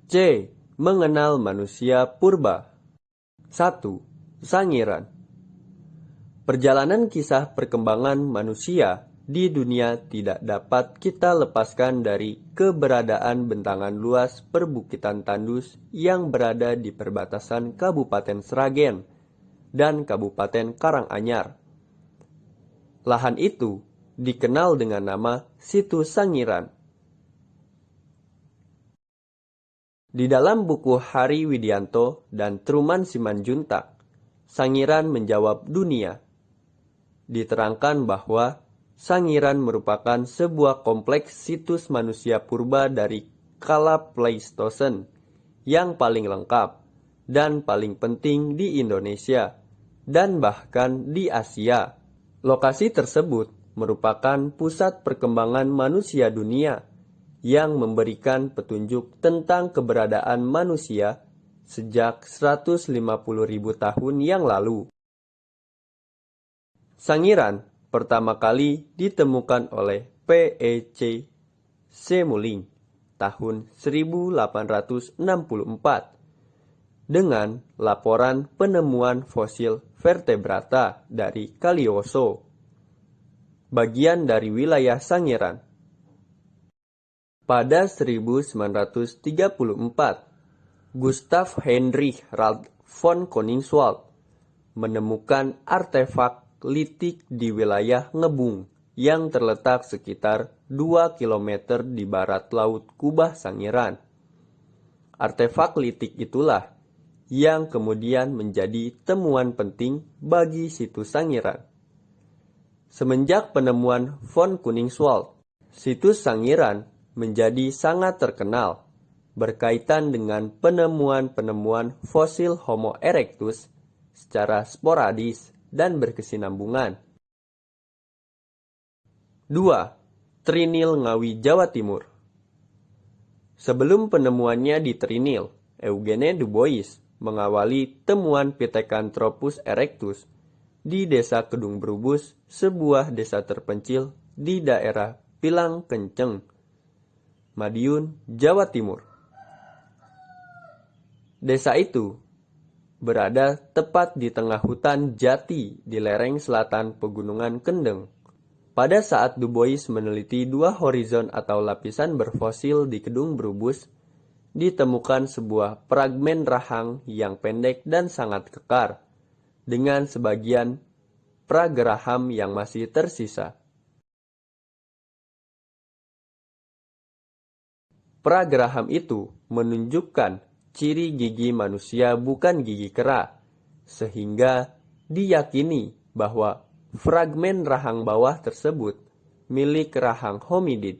C. Mengenal manusia purba. 1. Sangiran. Perjalanan kisah perkembangan manusia di dunia tidak dapat kita lepaskan dari keberadaan bentangan luas perbukitan tandus yang berada di perbatasan Kabupaten Sragen dan Kabupaten Karanganyar. Lahan itu dikenal dengan nama Situ Sangiran. Di dalam buku Hari Widianto dan Truman Simanjuntak, Sangiran menjawab dunia. Diterangkan bahwa Sangiran merupakan sebuah kompleks situs manusia purba dari kala Pleistosen yang paling lengkap dan paling penting di Indonesia dan bahkan di Asia. Lokasi tersebut merupakan pusat perkembangan manusia dunia yang memberikan petunjuk tentang keberadaan manusia sejak 150.000 tahun yang lalu. Sangiran pertama kali ditemukan oleh P.E.C. Semuling tahun 1864 dengan laporan penemuan fosil vertebrata dari Kalioso, bagian dari wilayah Sangiran. Pada 1934, Gustav Heinrich Ralph von Koningswald menemukan artefak litik di wilayah Ngebung yang terletak sekitar 2 km di barat laut Kubah Sangiran. Artefak litik itulah yang kemudian menjadi temuan penting bagi situs Sangiran. Semenjak penemuan von Koningswald, situs Sangiran menjadi sangat terkenal berkaitan dengan penemuan-penemuan fosil Homo erectus secara sporadis dan berkesinambungan. 2. Trinil Ngawi, Jawa Timur. Sebelum penemuannya di Trinil, Eugene Du Bois mengawali temuan Pithecanthropus erectus di Desa Kedung Brubus, sebuah desa terpencil di daerah Pilang Kenceng, Madiun, Jawa Timur. Desa itu berada tepat di tengah hutan jati di lereng selatan Pegunungan Kendeng. Pada saat Du Bois meneliti 2 horizon atau lapisan berfosil di Kedung Brubus, ditemukan sebuah fragmen rahang yang pendek dan sangat kekar, dengan sebagian prageraham yang masih tersisa. Prageraham itu menunjukkan ciri gigi manusia bukan gigi kera, sehingga diyakini bahwa fragmen rahang bawah tersebut milik rahang hominid.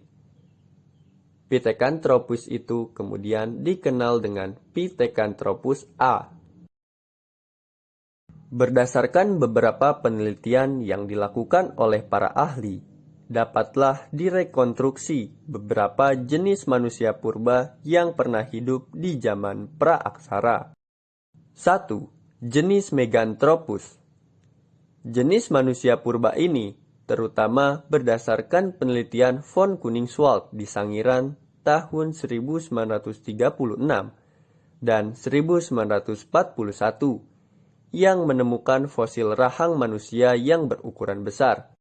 Pithecanthropus itu kemudian dikenal dengan Pithecanthropus A. Berdasarkan beberapa penelitian yang dilakukan oleh para ahli, dapatlah direkonstruksi beberapa jenis manusia purba yang pernah hidup di zaman praaksara. 1. Jenis Meganthropus. Jenis manusia purba ini terutama berdasarkan penelitian von Koningswald di Sangiran tahun 1936 dan 1941 yang menemukan fosil rahang manusia yang berukuran besar.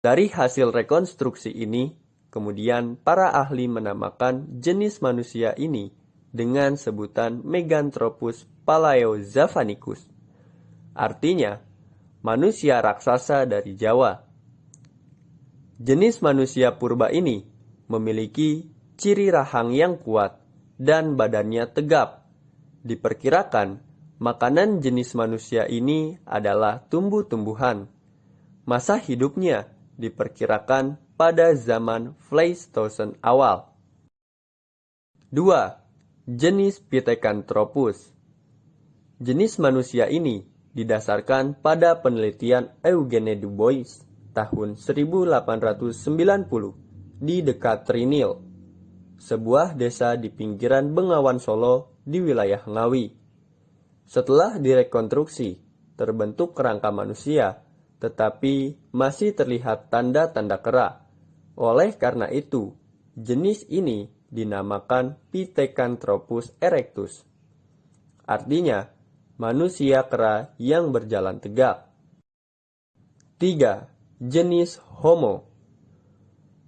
Dari hasil rekonstruksi ini, kemudian para ahli menamakan jenis manusia ini dengan sebutan Meganthropus palaeozavanicus. Artinya, manusia raksasa dari Jawa. Jenis manusia purba ini memiliki ciri rahang yang kuat dan badannya tegap. Diperkirakan, makanan jenis manusia ini adalah tumbuh-tumbuhan. Masa hidupnya diperkirakan pada zaman Pleistosen awal. 2. Jenis Pithecanthropus. Jenis manusia ini didasarkan pada penelitian Eugene Du Bois tahun 1890 di dekat Trinil, sebuah desa di pinggiran Bengawan Solo di wilayah Ngawi. Setelah direkonstruksi, terbentuk kerangka manusia, tetapi masih terlihat tanda-tanda kera. Oleh karena itu, jenis ini dinamakan Pithecanthropus erectus. Artinya, manusia kera yang berjalan tegak. 3. Jenis Homo.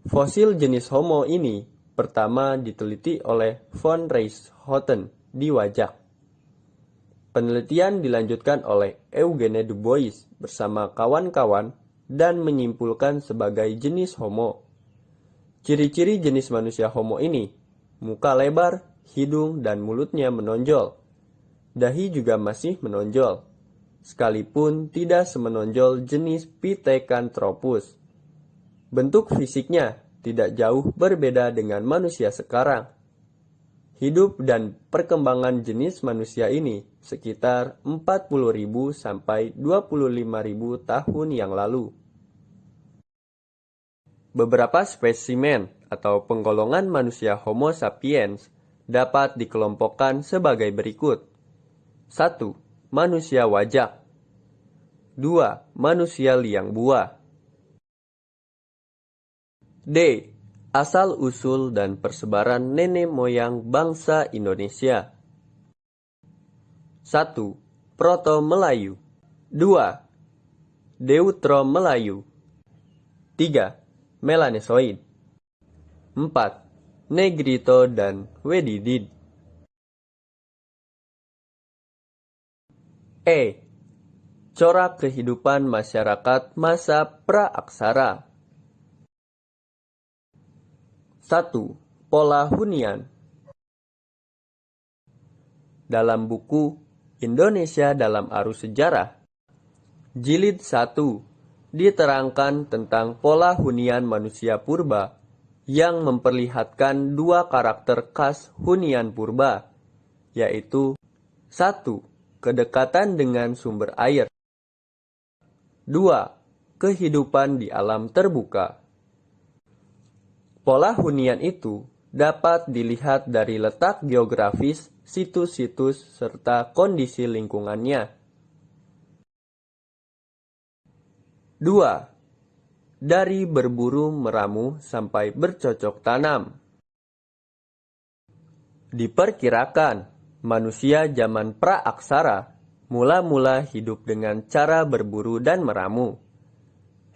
Fosil jenis Homo ini pertama diteliti oleh von Reischoten di Wajak. Penelitian dilanjutkan oleh Eugene Dubois bersama kawan-kawan dan menyimpulkan sebagai jenis Homo. Ciri-ciri jenis manusia Homo ini, muka lebar, hidung dan mulutnya menonjol. Dahi juga masih menonjol, sekalipun tidak semenonjol jenis Pithecanthropus. Bentuk fisiknya tidak jauh berbeda dengan manusia sekarang. Hidup dan perkembangan jenis manusia ini sekitar 40.000 sampai 25.000 tahun yang lalu. Beberapa spesimen atau penggolongan manusia Homo sapiens dapat dikelompokkan sebagai berikut. 1. Manusia wajak. 2. Manusia liang buah. D. Asal-usul dan persebaran nenek moyang bangsa Indonesia. 1. Proto-Melayu. 2. Deutero-Melayu. 3. Melanesoid. 4. Negrito dan Wedidid. E. Corak kehidupan masyarakat masa pra-aksara. 1. Pola hunian. Dalam buku Indonesia dalam Arus Sejarah, Jilid 1, diterangkan tentang pola hunian manusia purba yang memperlihatkan dua karakter khas hunian purba, yaitu 1. Kedekatan dengan sumber air. 2. Kehidupan di alam terbuka. Pola hunian itu dapat dilihat dari letak geografis situs-situs serta kondisi lingkungannya. 2. Dari berburu meramu sampai bercocok tanam. Diperkirakan, manusia zaman pra-aksara mula-mula hidup dengan cara berburu dan meramu.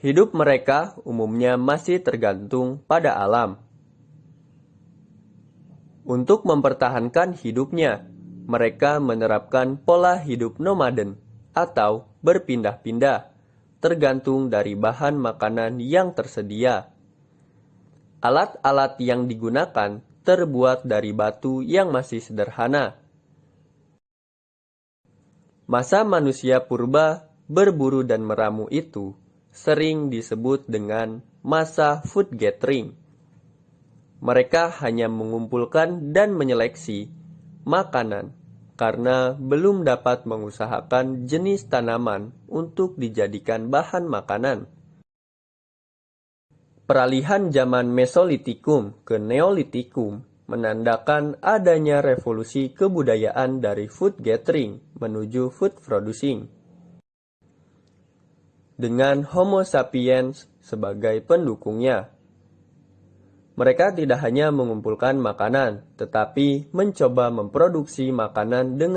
Hidup mereka umumnya masih tergantung pada alam. Untuk mempertahankan hidupnya, mereka menerapkan pola hidup nomaden atau berpindah-pindah, tergantung dari bahan makanan yang tersedia. Alat-alat yang digunakan terbuat dari batu yang masih sederhana. Masa manusia purba berburu dan meramu itu sering disebut dengan masa food gathering. Mereka hanya mengumpulkan dan menyeleksi makanan karena belum dapat mengusahakan jenis tanaman untuk dijadikan bahan makanan. Peralihan zaman Mesolitikum ke Neolitikum menandakan adanya revolusi kebudayaan dari food gathering menuju food producing, dengan Homo sapiens sebagai pendukungnya. Mereka tidak hanya mengumpulkan makanan, tetapi mencoba memproduksi makanan dengan